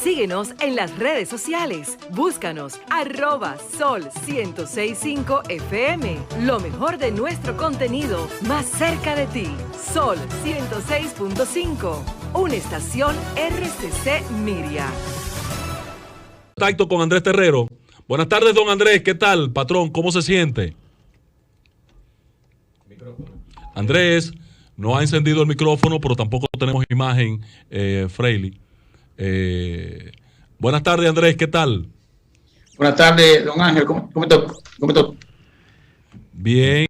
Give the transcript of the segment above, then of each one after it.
Síguenos en las redes sociales. Búscanos @Sol1065 FM. Lo mejor de nuestro contenido más cerca de ti. Sol 106.5. Una estación RCC Miria. Contacto con Andrés Terrero. Buenas tardes, don Andrés. ¿Qué tal, patrón? ¿Cómo se siente? Andrés, no ha encendido el micrófono, pero tampoco tenemos imagen, Freily. Buenas tardes, Andrés, ¿qué tal? Buenas tardes, don Ángel, ¿cómo está? Bien,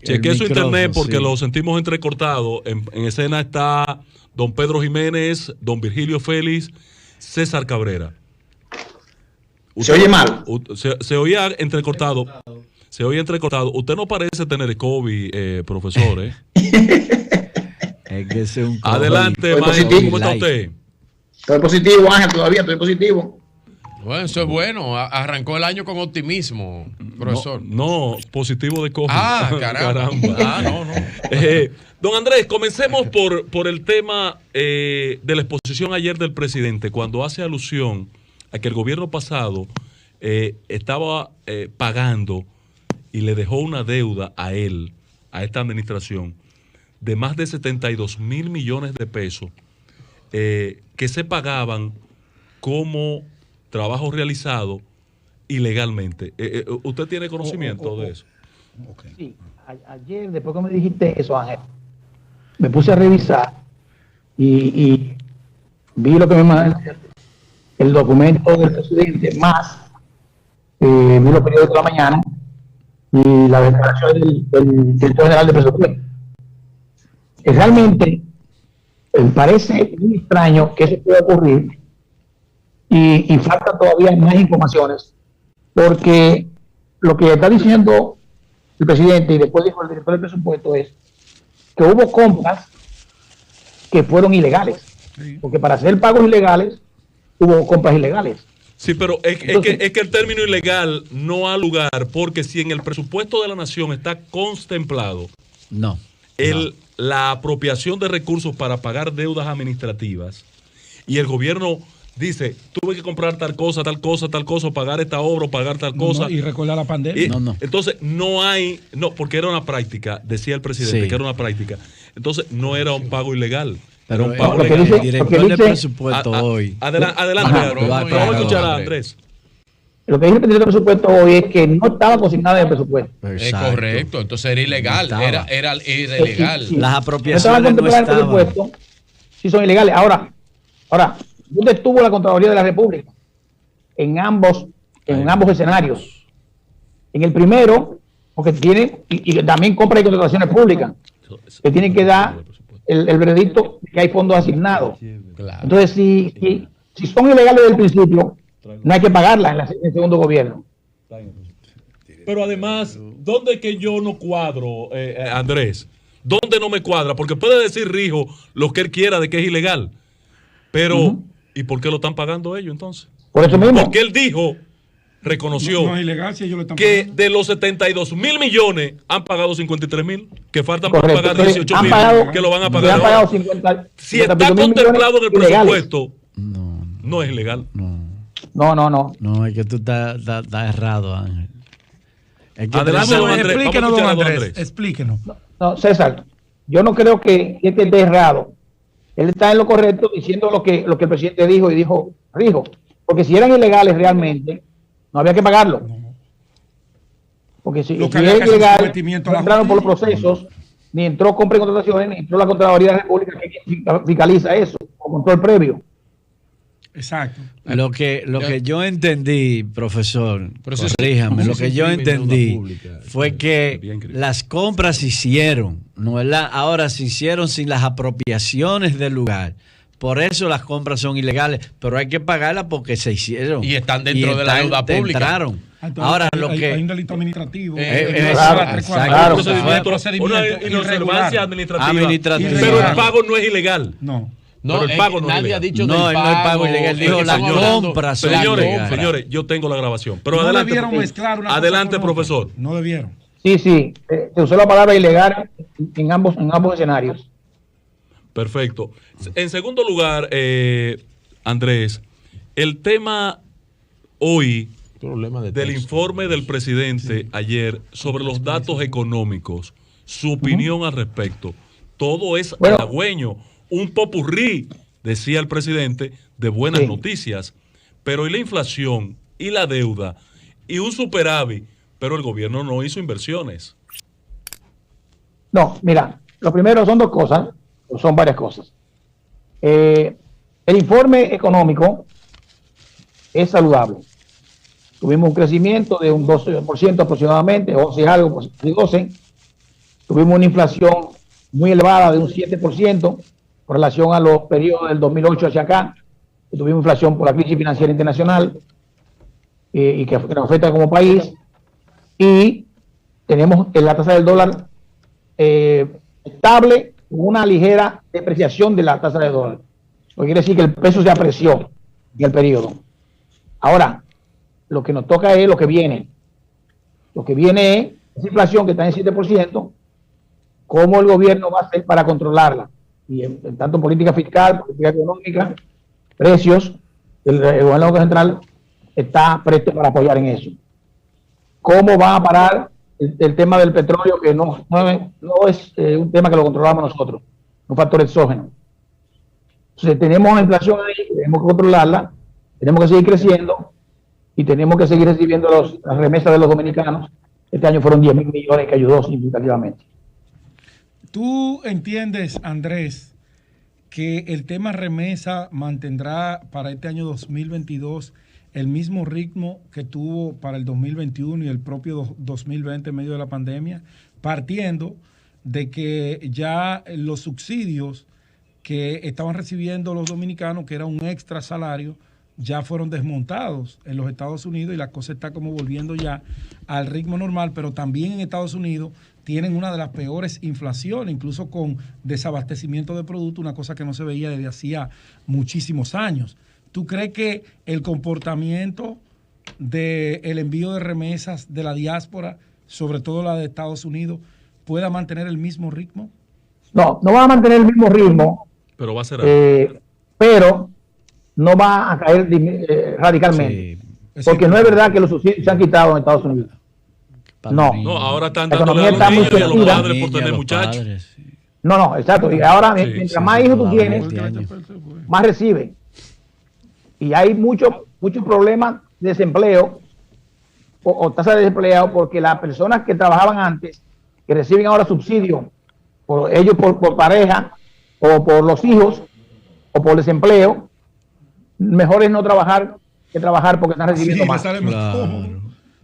chequeé su internet porque lo sentimos entrecortado. En escena está don Pedro Jiménez, don Virgilio Félix, César Cabrera. ¿Se oye mal? Se oía entrecortado. Se oye entrecortado. Usted no parece tener COVID, profesor, ¿eh? Es que es un Adelante, maestro, ¿cómo está usted? Estoy positivo, Ángel, todavía estoy positivo. Bueno, eso es bueno. Arrancó el año con optimismo, profesor. No, positivo de COVID. Ah, caramba. No. Don Andrés, comencemos por el tema de la exposición ayer del presidente, cuando hace alusión a que el gobierno pasado estaba pagando y le dejó una deuda a él, a esta administración, de más de 72 mil millones de pesos que se pagaban como trabajo realizado ilegalmente. ¿Usted tiene conocimiento de eso? Okay. Sí, ayer, después que me dijiste eso, Ángel, me puse a revisar y vi lo que me mandó el documento del presidente, más vi los periódicos de la mañana y la declaración del director general de presupuesto. Realmente parece muy extraño que eso pueda ocurrir y falta todavía más informaciones, porque lo que está diciendo el presidente y después dijo el director del presupuesto es que hubo compras que fueron ilegales, porque para hacer pagos ilegales hubo compras ilegales. Sí, pero entonces, es que el término ilegal no ha lugar, porque si en el presupuesto de la nación está contemplado la apropiación de recursos para pagar deudas administrativas, y el gobierno dice, tuve que comprar tal cosa, pagar esta obra, pagar tal cosa. Y recordar la pandemia. Entonces, porque era una práctica, decía el presidente, que era una práctica. Entonces, no era un pago ilegal. Pero era un pago legal. El director del presupuesto hoy. Adelante, vamos a escuchar a Andrés. Lo que dice el presidente del presupuesto hoy es que no estaba consignado en el presupuesto. Es correcto, entonces era ilegal, era ilegal. Sí. Las apropiaciones no estaban. En el presupuesto, sí son ilegales. Ahora, ¿dónde estuvo la Contraloría de la República? En ambos escenarios. En el primero, porque tiene, y también compra y contrataciones públicas, que tienen que dar el veredicto de que hay fondos asignados. Claro. Entonces, si son ilegales desde el principio, no hay que pagarlas en el segundo gobierno. Pero además, ¿dónde es que yo no cuadro, Andrés? ¿Dónde no me cuadra? Porque puede decir Rijo lo que él quiera de que es ilegal. Pero, ¿y por qué lo están pagando ellos entonces? Por eso mismo. Porque él reconoció no es ilegal si ellos lo están que pagando. de los 72 mil millones han pagado 53 mil, que faltan por Correcto. pagar 18 mil, que lo van a pagar. Han pagado 50, si está contemplado en el presupuesto, no es ilegal. No. No, es que tú estás errado, Ángel. Es que Adelante, don Andrés. Explíquenos, don Andrés. Explíquenos. No, César, yo no creo que este esté errado. Él está en lo correcto diciendo lo que el presidente dijo y dijo Rijo. Porque si eran ilegales realmente, no había que pagarlo. Porque si es ilegal, no entraron por los procesos, ni entró compra y contrataciones, ni entró la Contraloría de la República que fiscaliza eso, con control previo. Exacto. Lo que yo entendí, profesor, corríjame, lo que yo entendí fue que las compras se hicieron, ¿no verdad? Ahora se hicieron sin las apropiaciones del lugar. Por eso las compras son ilegales, pero hay que pagarlas porque se hicieron. Y están dentro de la deuda pública. Entraron. Entonces, ahora lo que hay un delito administrativo. Claro. Una inobservancia administrativa. Administrativa. Pero el pago no es ilegal. No. No, pero el pago no nadie es ha ilegal. dicho No, del no pago. es pago ilegal, dijo la compra. Señores, yo tengo la grabación. Pero No adelante, debieron mezclar una adelante, cosa con profesor. otra. No debieron. Sí, se usó la palabra ilegal en ambos escenarios. Perfecto. En segundo lugar, Andrés, el tema hoy Problema del informe del presidente ayer sobre los datos económicos, su opinión al respecto. Todo es halagüeño, un popurrí, decía el presidente, de buenas noticias. Pero ¿y la inflación? ¿Y la deuda? ¿Y un superávit? Pero el gobierno no hizo inversiones. No, mira, lo primero son dos cosas, o son varias cosas. El informe económico es saludable. Tuvimos un crecimiento de un 12% aproximadamente, 11 y algo, pues 12. Tuvimos una inflación muy elevada de un 7% con relación a los periodos del 2008 hacia acá. Tuvimos inflación por la crisis financiera internacional y que nos afecta como país. Y tenemos la tasa del dólar estable, con una ligera depreciación de la tasa del dólar. Lo que quiere decir que el peso se apreció en el periodo. Ahora, lo que nos toca es lo que viene. Lo que viene es esa inflación que está en 7%, cómo el gobierno va a hacer para controlarla. Y en tanto política fiscal, política económica, precios, el gobierno central está presto para apoyar en eso. ¿Cómo va a parar el tema del petróleo, que no es un tema que lo controlamos nosotros, un factor exógeno? Entonces tenemos una inflación ahí, tenemos que controlarla, tenemos que seguir creciendo y tenemos que seguir recibiendo las remesas de los dominicanos. Este año fueron 10.000 millones que ayudó significativamente. ¿Tú entiendes, Andrés, que el tema remesa mantendrá para este año 2022 el mismo ritmo que tuvo para el 2021 y el propio 2020 en medio de la pandemia, partiendo de que ya los subsidios que estaban recibiendo los dominicanos, que era un extra salario, ya fueron desmontados en los Estados Unidos y la cosa está como volviendo ya al ritmo normal, pero también en Estados Unidos tienen una de las peores inflaciones, incluso con desabastecimiento de productos, una cosa que no se veía desde hacía muchísimos años. ¿Tú crees que el comportamiento del envío de remesas de la diáspora, sobre todo la de Estados Unidos, pueda mantener el mismo ritmo? No va a mantener el mismo ritmo, pero va a ser pero no va a caer radicalmente. Sí, porque no es verdad que los subsidios se han quitado en Estados Unidos. No, ahora están dándole a los niños y a los padres por tener muchachos. No, exacto. Y ahora, mientras más hijos tú tienes, más reciben. Y hay muchos problemas de desempleo o tasa de desempleo, porque las personas que trabajaban antes, que reciben ahora subsidios, por pareja, o por los hijos, o por desempleo, mejor es no trabajar que trabajar porque están recibiendo más. Claro.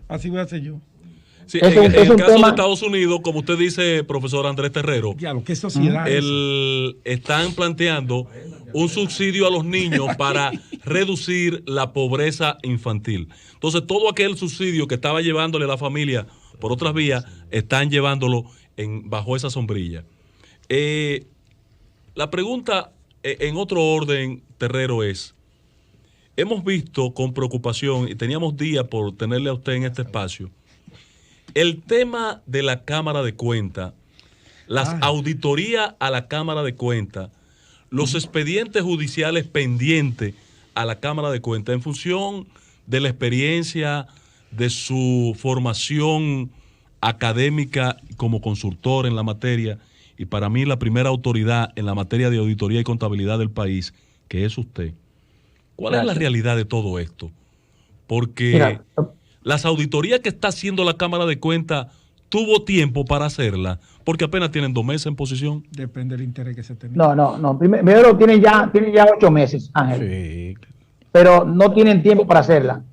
Así voy a hacer yo. Sí, en el caso de Estados Unidos, como usted dice, profesor Andrés Terrero, ¿qué sociedad están planteando un subsidio a los niños para reducir la pobreza infantil. Entonces, todo aquel subsidio que estaba llevándole a la familia por otras vías, están llevándolo bajo esa sombrilla. La pregunta, en otro orden, Terrero, es: hemos visto con preocupación, y teníamos días por tenerle a usted en este espacio, el tema de la Cámara de Cuentas, las auditorías a la Cámara de Cuentas, los expedientes judiciales pendientes a la Cámara de Cuentas, en función de la experiencia, de su formación académica como consultor en la materia, y para mí la primera autoridad en la materia de auditoría y contabilidad del país, que es usted. ¿Cuál es la realidad de todo esto? Porque las auditorías que está haciendo la Cámara de Cuentas, ¿tuvo tiempo para hacerla? Porque apenas tienen 2 meses en posición. Depende del interés que se tenga. No. Primero tienen ya 8 meses, Ángel. Sí. Pero no tienen tiempo para hacerla.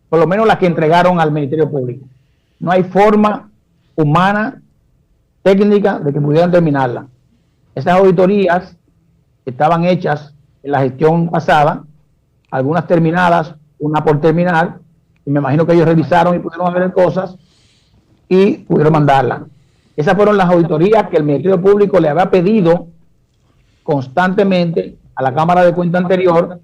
Por lo menos las que entregaron al Ministerio Público. No hay forma humana, técnica, de que pudieran terminarla. Esas auditorías estaban hechas en la gestión pasada, algunas terminadas, una por terminar, y me imagino que ellos revisaron y pudieron ver cosas y pudieron mandarla. Esas fueron las auditorías que el Ministerio Público le había pedido constantemente a la Cámara de Cuentas anterior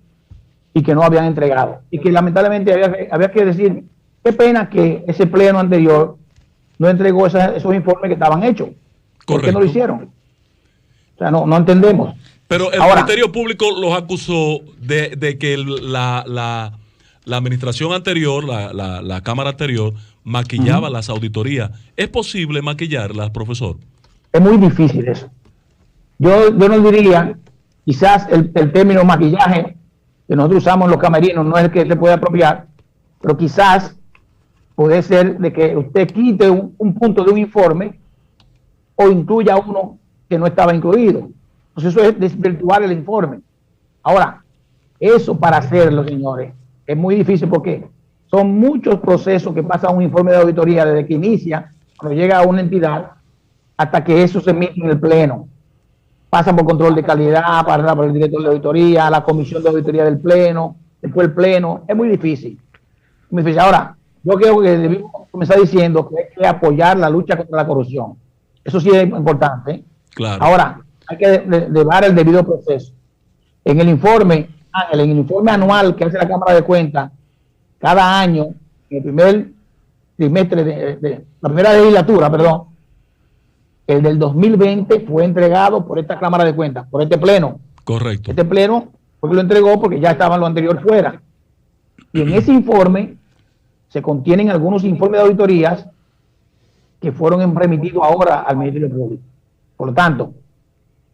y que no habían entregado. Y que lamentablemente había que decir, qué pena que ese pleno anterior no entregó esos informes que estaban hechos. ¿Por qué no lo hicieron? O sea, no entendemos. Pero el Ahora, Ministerio Público los acusó de que la administración anterior, la Cámara anterior, maquillaba las auditorías. ¿Es posible maquillarlas, profesor? es muy difícil eso. Yo no diría, quizás el término maquillaje que nosotros usamos en los camerinos no es el que se puede apropiar, pero quizás puede ser de que usted quite un punto de un informe o incluya uno que no estaba incluido. Entonces eso es desvirtuar el informe. Ahora, eso para hacerlo, señores, es muy difícil porque son muchos procesos que pasa un informe de auditoría desde que inicia, cuando llega a una entidad, hasta que eso se emite en el pleno. Pasan por control de calidad, pasa por el director de auditoría, la comisión de auditoría del pleno, después el pleno. Es muy difícil. Muy difícil. Ahora, yo creo que debemos comenzar diciendo que hay que apoyar la lucha contra la corrupción. Eso sí es importante. Claro. Ahora, hay que llevar el debido proceso. En el informe, Ángel, en el informe anual que hace la Cámara de Cuentas, cada año, en el primer trimestre de la primera legislatura, perdón, el del 2020 fue entregado por esta Cámara de Cuentas, por este pleno. Correcto. Este pleno porque lo entregó porque ya estaban lo anterior fuera. Y en ese informe se contienen algunos informes de auditorías que fueron remitidos ahora al Ministerio Público. Por lo tanto,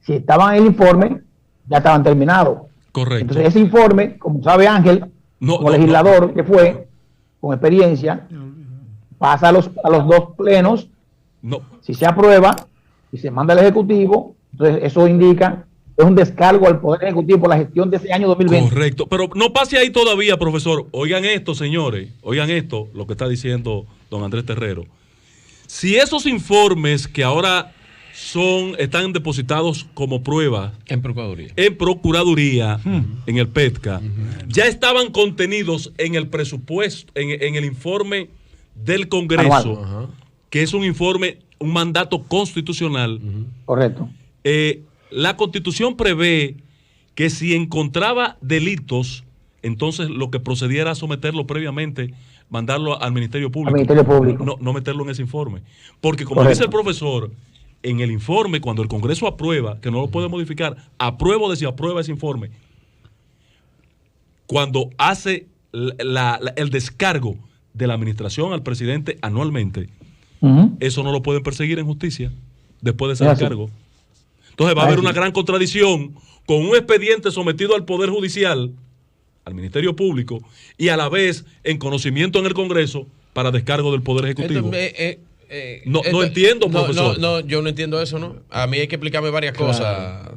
si estaban en el informe, ya estaban terminados. Correcto. Entonces ese informe, como sabe Ángel, como legislador que fue, con experiencia, pasa a los dos plenos. Si se aprueba y se manda al Ejecutivo, entonces eso indica es un descargo al Poder Ejecutivo por la gestión de ese año 2020. Correcto, pero no pase ahí todavía, profesor. Oigan esto, señores, oigan esto, lo que está diciendo don Andrés Terrero. Si esos informes que ahora están depositados como prueba en Procuraduría, en el PETCA, ya estaban contenidos en el presupuesto, en el informe del Congreso, que es un informe, un mandato constitucional. Correcto. La Constitución prevé que si encontraba delitos, entonces lo que procediera a someterlo previamente, mandarlo al Ministerio Público. Al Ministerio Público. No meterlo en ese informe. Porque como dice el profesor, en el informe, cuando el Congreso aprueba, que no lo puede modificar, aprueba o desaprueba ese informe, cuando hace el descargo de la administración al presidente anualmente, eso no lo pueden perseguir en justicia después de ese descargo. Entonces va a haber una gran contradicción con un expediente sometido al Poder Judicial, al Ministerio Público, y a la vez en conocimiento en el Congreso para descargo del Poder Ejecutivo. No entiendo, profesor. No, yo no entiendo eso, ¿no? A mí hay que explicarme varias cosas.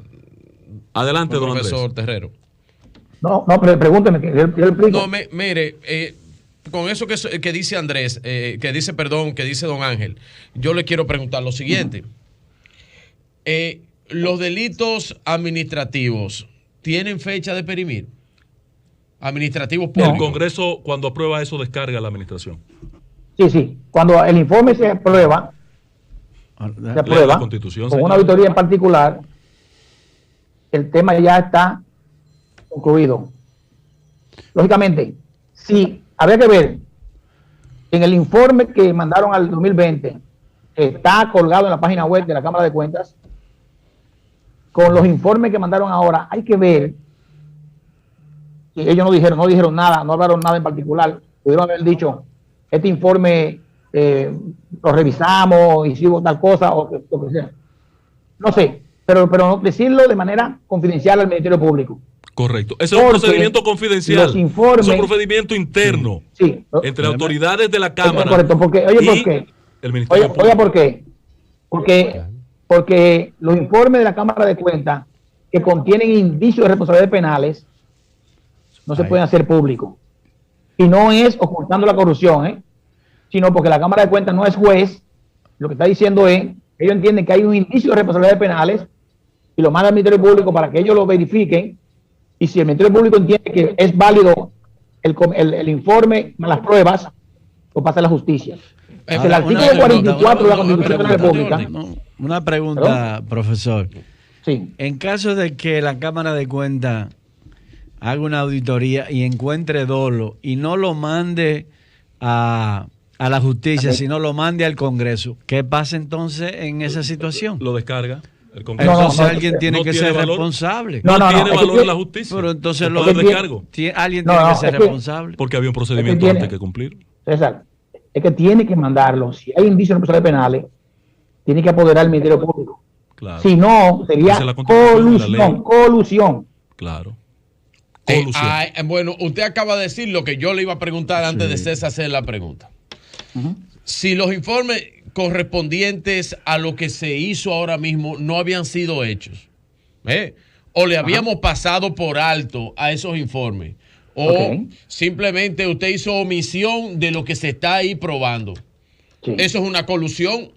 Adelante, don profesor Andrés. Terrero. No, pero pregúnteme, que yo le explico. No, mire, con eso que dice Andrés, que dice don Ángel, yo le quiero preguntar lo siguiente. Los delitos administrativos tienen fecha de perimir. Administrativos públicos. El Congreso, cuando aprueba eso, descarga a la administración. Sí. Cuando el informe se aprueba la Constitución, con una auditoría en particular, el tema ya está concluido. Lógicamente, sí, habría que ver en el informe que mandaron al 2020, que está colgado en la página web de la Cámara de Cuentas, con los informes que mandaron ahora, hay que ver que ellos no dijeron nada, no hablaron nada en particular. Pudieron haber dicho, este informe lo revisamos, hicimos tal cosa, o lo que sea. No sé, pero decirlo de manera confidencial al Ministerio Público. Correcto. Ese es un procedimiento confidencial. Los informes, es un procedimiento interno entre autoridades de la Cámara. Correcto, porque, ¿por qué? El Ministerio Público. Oiga, ¿por qué? Porque los informes de la Cámara de Cuentas que contienen indicios de responsabilidades penales no se pueden hacer públicos. Y no es ocultando la corrupción, sino porque la Cámara de Cuentas no es juez. Lo que está diciendo es, ellos entienden que hay un indicio de responsabilidades penales y lo manda al Ministerio Público para que ellos lo verifiquen. Y si el Ministerio Público entiende que es válido el informe, las pruebas, lo pasa a la justicia. El artículo 44 de la Constitución de la República. Una pregunta, ¿perdón? Profesor. Sí. En caso de que la Cámara de Cuentas haga una auditoría y encuentre dolo y no lo mande a la justicia, sino lo mande al Congreso, ¿qué pasa entonces en esa situación? Lo descarga. El Congreso. Entonces alguien tiene que ser responsable. No tiene valor en la justicia. Pero entonces alguien tiene que ser responsable. Porque había un procedimiento antes que cumplir. César, es que tiene que mandarlo. Si hay indicios responsabilidades penales, tiene que apoderar al Ministerio Público. Claro. Si no, sería colusión. Claro. Bueno, usted acaba de decir lo que yo le iba a preguntar antes de César hacer la pregunta. Si los informes correspondientes a lo que se hizo ahora mismo no habían sido hechos, o le habíamos pasado por alto a esos informes, o simplemente usted hizo omisión de lo que se está ahí probando. Sí. Eso es una colusión.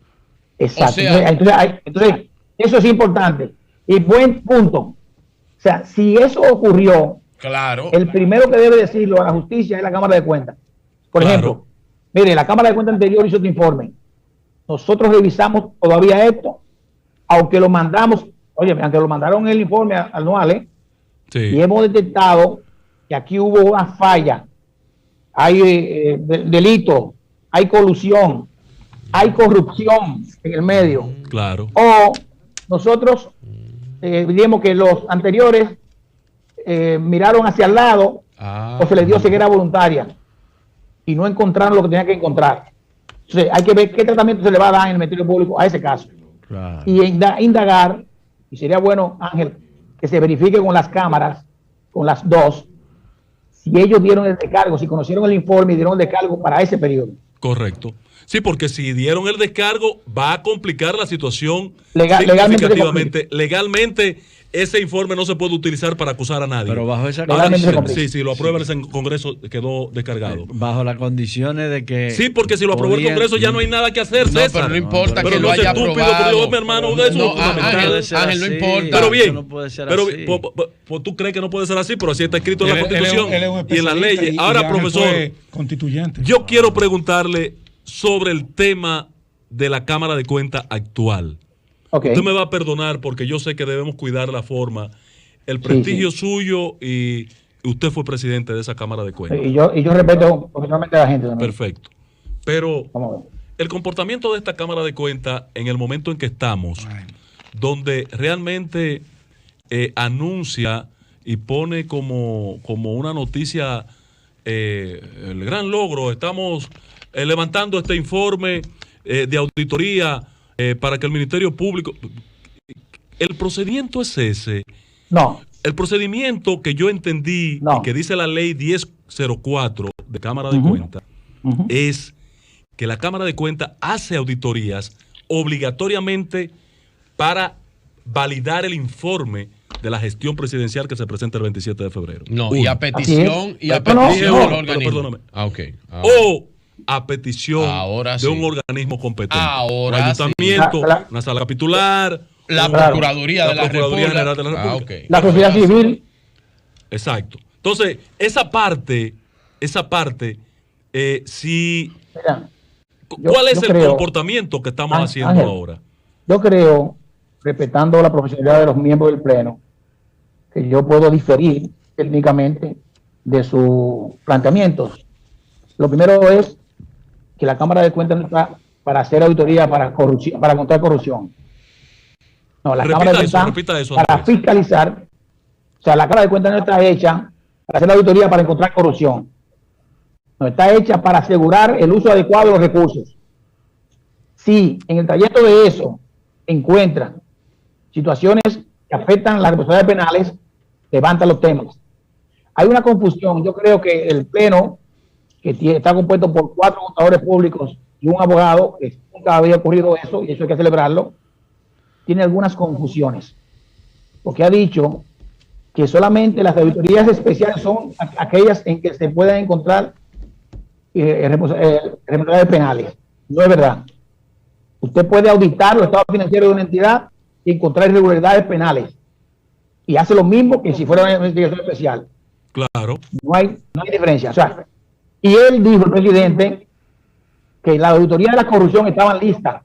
Exacto. O sea, entonces, eso es importante. Y buen punto. O sea, si eso ocurrió, claro, el primero que debe decirlo a la justicia es la Cámara de Cuentas. Por ejemplo, mire, la Cámara de Cuentas anterior hizo este informe. Nosotros revisamos todavía esto, aunque lo mandamos, aunque lo mandaron el informe anual, y hemos detectado que aquí hubo una falla, hay delito, hay colusión, hay corrupción en el medio. Claro. O nosotros digamos que los anteriores miraron hacia el lado o se les dio ceguera voluntaria y no encontraron lo que tenían que encontrar. Entonces hay que ver qué tratamiento se le va a dar en el Ministerio Público a ese caso. Claro. Y indagar, y sería bueno, Ángel, que se verifique con las cámaras, con las dos, si ellos dieron el descargo, si conocieron el informe y dieron el descargo para ese periodo. Correcto. Sí, porque si dieron el descargo va a complicar la situación significativamente. Legalmente ese informe no se puede utilizar para acusar a nadie. Pero bajo esa condición. Sí, lo aprueba el Congreso, quedó descargado. Bajo las condiciones de que... Sí, porque si lo aprobó el Congreso ya no hay nada que hacer, César. Pero no importa que lo haya aprobado. Mi hermano, eso Ángel, no importa. Pero bien, pero tú crees que no puede ser así, pero así está escrito en la Constitución y en las leyes. Ahora, profesor, constituyente. Yo quiero preguntarle sobre el tema de la Cámara de Cuentas actual. Usted me va a perdonar porque yo sé que debemos cuidar la forma, el prestigio suyo, y usted fue presidente de esa Cámara de Cuentas. Y yo respeto profesionalmente a la gente también. Perfecto. Pero el comportamiento de esta Cámara de Cuentas en el momento en que estamos, donde realmente anuncia y pone como una noticia el gran logro, estamos levantando este informe de auditoría para que el Ministerio Público... ¿El procedimiento es ese? No. El procedimiento que yo entendí y que dice la ley 1004 de Cámara de Cuentas es que la Cámara de Cuentas hace auditorías obligatoriamente para validar el informe de la gestión presidencial que se presenta el 27 de febrero. No, y a petición del organismo. Perdóname. O a petición de un organismo competente. Un ayuntamiento, una sala capitular, la Procuraduría de la General de la República. La sociedad civil. Exacto. Entonces, esa parte, ¿cuál es el comportamiento que estamos haciendo ahora? Yo creo, respetando la profesionalidad de los miembros del Pleno, que yo puedo diferir técnicamente de sus planteamientos. Lo primero es que la Cámara de Cuentas no está para hacer auditoría para corrupción, para contra corrupción. No, la Cámara de Cuentas está para fiscalizar. O sea, la Cámara de Cuentas no está hecha para hacer auditoría para encontrar corrupción. No, está hecha para asegurar el uso adecuado de los recursos. Si en el trayecto de eso encuentran situaciones que afectan las responsabilidades penales, levantan los temas. Hay una confusión. Yo creo que el Pleno, que está compuesto por 4 contadores públicos y un abogado, que nunca había ocurrido eso, y eso hay que celebrarlo, tiene algunas confusiones. Porque ha dicho que solamente las auditorías especiales son aquellas en que se pueden encontrar responsabilidades penales. No es verdad. Usted puede auditar los estados financieros de una entidad y encontrar irregularidades penales. Y hace lo mismo que si fuera una investigación especial. Claro. No hay diferencia. O sea, y él dijo, el presidente, que la auditoría de la corrupción estaban listas.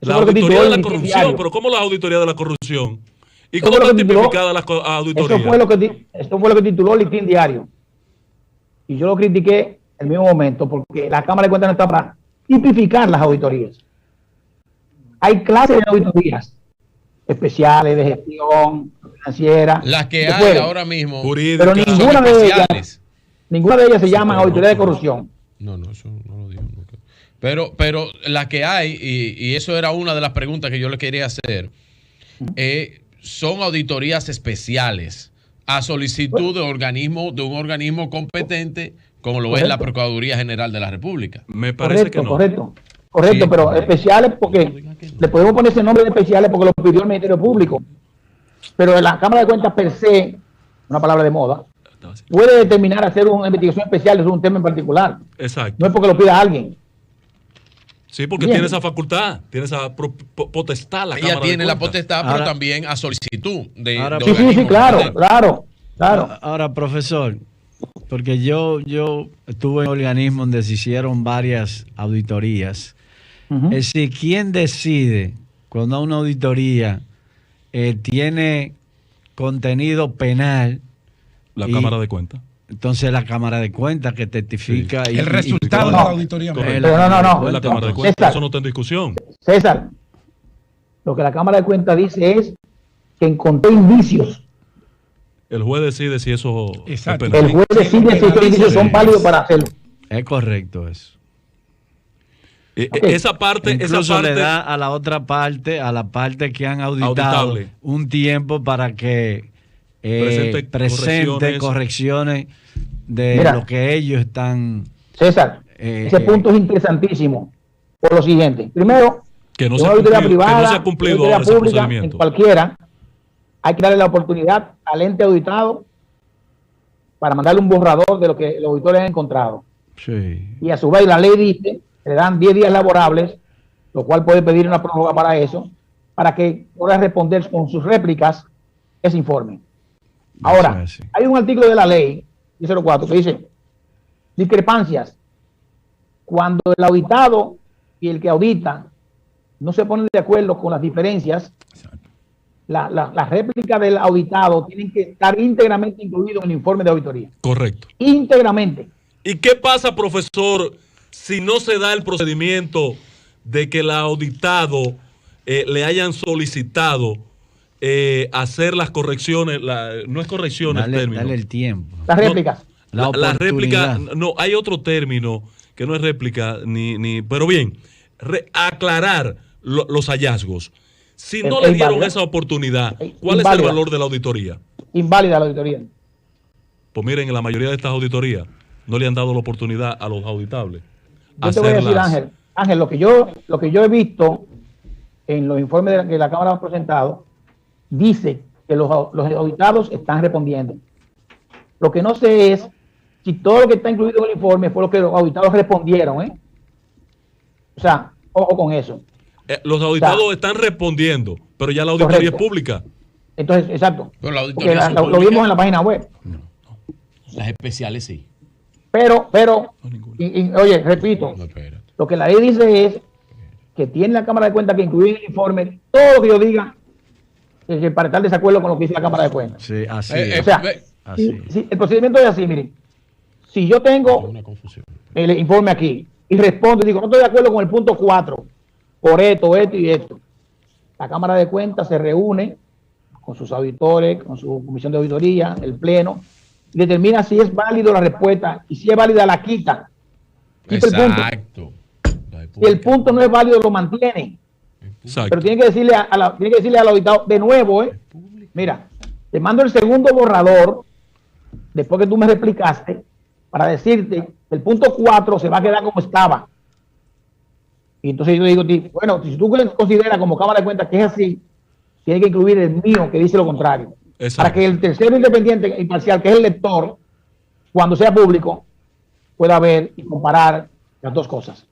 La auditoría de la corrupción, pero ¿cómo la auditoría de la corrupción? ¿Y cómo están tipificadas las auditorías? Esto fue lo que tituló el Listín Diario. Y yo lo critiqué en el mismo momento, porque la Cámara de Cuentas no está para tipificar las auditorías. Hay clases de auditorías. especiales de gestión financiera. Las que hay ahora mismo. Pero ninguna de ellas se llaman auditoría de corrupción. No, eso no lo digo nunca. Pero las que hay, y eso era una de las preguntas que yo le quería hacer, son auditorías especiales a solicitud de un organismo competente, como lo es la Procuraduría General de la República. Me parece que no. Correcto, Sí, pero especiales porque le podemos poner ese nombre de especiales porque lo pidió el Ministerio Público. Pero la Cámara de Cuentas per se, una palabra de moda, puede determinar hacer una investigación especial sobre un tema en particular. Exacto. No es porque lo pida alguien. Sí, porque tiene esa facultad, tiene esa potestad. Ella tiene la potestad, pero también a solicitud de sí, claro. Ahora, profesor, porque yo estuve en un organismo donde se hicieron varias auditorías. Es decir, ¿quién decide cuando una auditoría tiene contenido penal? La Cámara de Cuentas. Entonces la Cámara de Cuentas que testifica. El resultado de la auditoría. No. La Cámara de Cuentas, eso no está en discusión. César, lo que la Cámara de Cuentas dice es que encontró indicios. El juez decide si eso es penal. El juez decide si esos indicios son válidos para hacerlo. Es correcto eso. Esa parte incluso le da a la otra parte, a la parte que han auditado, un tiempo para que presente correcciones de lo que ellos están. César, ese punto es interesantísimo por lo siguiente. Primero, que no se ha cumplido ahora ese procedimiento. En cualquiera, hay que darle la oportunidad al ente auditado para mandarle un borrador de lo que los auditores han encontrado. Sí. Y a su vez la ley dice que le dan 10 días laborables, lo cual puede pedir una prórroga para eso, para que pueda responder con sus réplicas ese informe. Ahora, hay un artículo de la ley 1004 que dice discrepancias. Cuando el auditado y el que audita no se ponen de acuerdo con las diferencias, la réplica del auditado tienen que estar íntegramente incluido en el informe de auditoría. Correcto. Íntegramente. ¿Y qué pasa, profesor, si no se da el procedimiento de que el auditado le hayan solicitado hacer las correcciones? No es correcciones el término. Dale el tiempo. Las réplicas. La réplica, no, hay otro término que no es réplica, pero bien, aclarar los hallazgos. Si no le dieron esa oportunidad, ¿cuál es el valor de la auditoría? Inválida la auditoría. Pues miren, en la mayoría de estas auditorías no le han dado la oportunidad a los auditables. Yo te voy a decir, Ángel, lo que yo he visto en los informes que la Cámara ha presentado, dice que los auditados están respondiendo. Lo que no sé es si todo lo que está incluido en el informe fue lo que los auditados respondieron, O sea, ojo con eso. Los auditados están respondiendo, pero ya la auditoría es pública. Entonces, exacto. Pero la auditoría lo vimos en la página web. No. Las especiales sí. Pero oye, repito, lo que la ley dice es que tiene la Cámara de Cuentas que incluir en el informe todo lo que yo diga para estar de desacuerdo con lo que dice la Cámara de Cuentas. Sí, así es. O sea, si el procedimiento es así, miren. Si yo tengo el informe aquí y respondo y digo, no estoy de acuerdo con el punto 4, por esto y esto, la Cámara de Cuentas se reúne con sus auditores, con su comisión de auditoría, el pleno, y determina si es válido la respuesta, y si es válida la quita. Exacto. Si el punto no es válido, lo mantiene. Exacto. Pero tiene que decirle al auditado de nuevo, mira, te mando el segundo borrador, después que tú me replicaste, para decirte que el punto 4 se va a quedar como estaba. Y entonces yo digo, bueno, si tú consideras como Cámara de Cuentas que es así, tiene que incluir el mío que dice lo contrario. Exacto. Para que el tercero independiente imparcial, que es el lector, cuando sea público, pueda ver y comparar las dos cosas.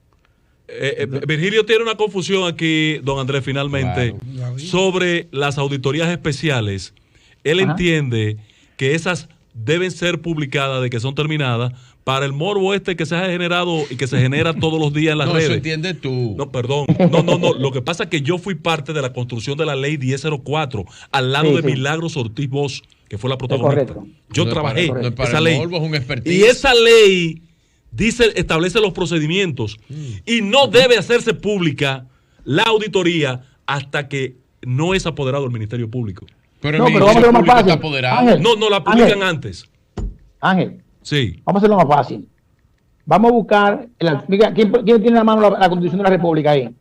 Virgilio tiene una confusión aquí, don Andrés, finalmente, sobre las auditorías especiales. Él entiende que esas deben ser publicadas, de que son terminadas, para el morbo que se ha generado y que se genera todos los días en las redes. Eso entiendes tú. No, perdón. No. Lo que pasa es que yo fui parte de la construcción de la ley 1004 al lado de Milagros Ortiz Bosch, que fue la protagonista. Yo trabajé esa ley. Y esa ley establece los procedimientos y no debe hacerse pública la auditoría hasta que no es apoderado del Ministerio Público. Pero el Ministerio Público está apoderado. Ángel, no, la publican antes. Ángel, sí. Vamos a hacerlo más fácil. Vamos a buscar, ¿quién tiene en la mano la Constitución de la República ahí?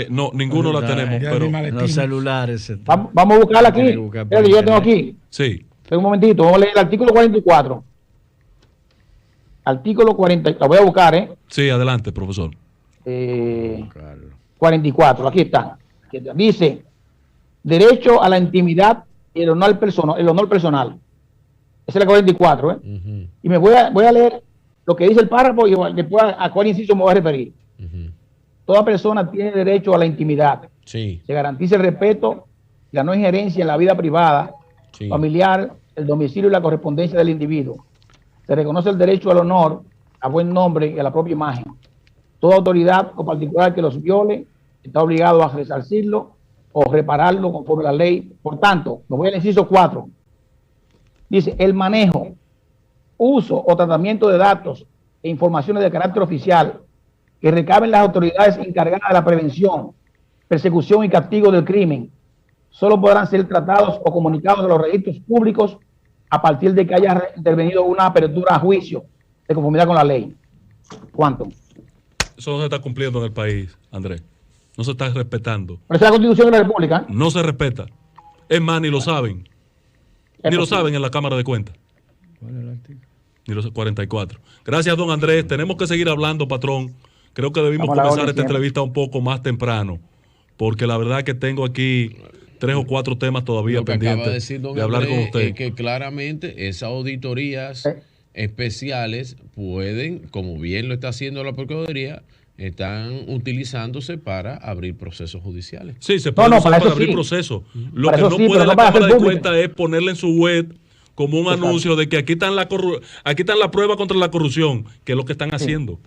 No, ninguno la tenemos, pero los celulares. Vamos a buscarla aquí. Yo la tengo aquí. Sí. Espera un momentito, vamos a leer el artículo 44. Artículo 40, la voy a buscar, ¿eh? Sí, adelante, profesor. 44, aquí está. Dice, derecho a la intimidad y el honor personal. Esa es la 44, ¿eh? Y me voy a leer lo que dice el párrafo y después a cuál inciso me voy a referir. Toda persona tiene derecho a la intimidad. Sí. Se garantiza el respeto y la no injerencia en la vida privada, familiar, el domicilio y la correspondencia del individuo. Se reconoce el derecho al honor, a buen nombre y a la propia imagen. Toda autoridad o particular que los viole está obligado a resarcirlo o repararlo conforme a la ley. Por tanto, me voy al inciso 4. Dice, el manejo, uso o tratamiento de datos e informaciones de carácter oficial que recaben las autoridades encargadas de la prevención, persecución y castigo del crimen, solo podrán ser tratados o comunicados a los registros públicos a partir de que haya intervenido una apertura a juicio de conformidad con la ley. ¿Cuánto? Eso no se está cumpliendo en el país, Andrés. No se está respetando. Pero esa es la Constitución de la República. No se respeta. Es más, ni lo saben. Ni lo saben en la Cámara de Cuentas. ¿Cuál es el artículo? Ni los 44. Gracias, don Andrés. Tenemos que seguir hablando, patrón. Creo que debimos comenzar esta entrevista un poco más temprano, porque la verdad que tengo aquí 3 o 4 temas todavía pendientes de hablar con usted. Es que claramente esas auditorías especiales pueden, como bien lo está haciendo la Procuraduría, están utilizándose para abrir procesos judiciales. Sí, se puede usar para abrir procesos. Lo que no puede la Cámara de Cuentas es ponerle en su web como un anuncio de que aquí están la prueba contra la corrupción, que es lo que están haciendo.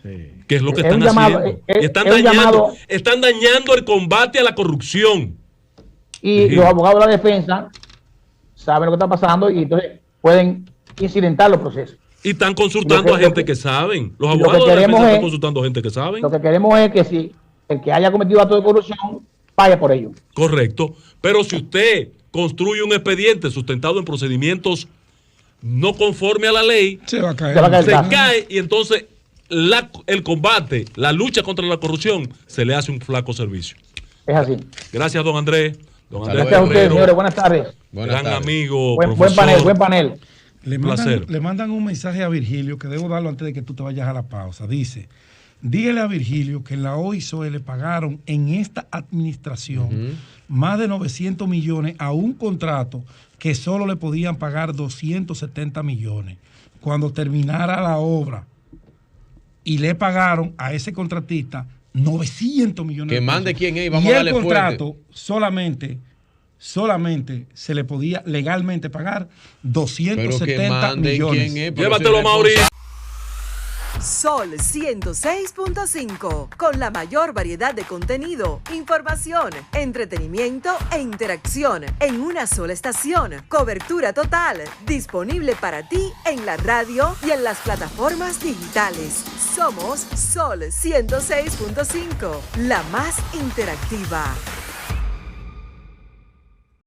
Sí. Que es lo que están haciendo. Y están dañando el combate a la corrupción. Y los abogados de la defensa saben lo que está pasando y entonces pueden incidentar los procesos. Y están consultando a gente que saben. Los abogados de la defensa están consultando a gente que saben. Lo que queremos es que si el que haya cometido actos de corrupción pague por ello. Correcto. Pero si usted construye un expediente sustentado en procedimientos no conforme a la ley, se va a caer. Se cae y entonces el combate, la lucha contra la corrupción se le hace un flaco servicio. Es así. Gracias, don Andrés. Gracias a ustedes, señores. Buenas tardes. Gran amigo. Buen panel. Le mandan un mensaje a Virgilio que debo darlo antes de que tú te vayas a la pausa. Dice, dígale a Virgilio que en la OISOE le pagaron en esta administración más de 900 millones a un contrato que solo le podían pagar 270 millones. Cuando terminara la obra y le pagaron a ese contratista 900 millones. Que mande quién es y vamos a darle fuerte. Y el contrato solamente se le podía legalmente pagar 270 millones. Llévatelo, Mauricio. Sol 106.5, con la mayor variedad de contenido, información, entretenimiento e interacción en una sola estación. Cobertura total, disponible para ti en la radio y en las plataformas digitales. Somos Sol 106.5, la más interactiva.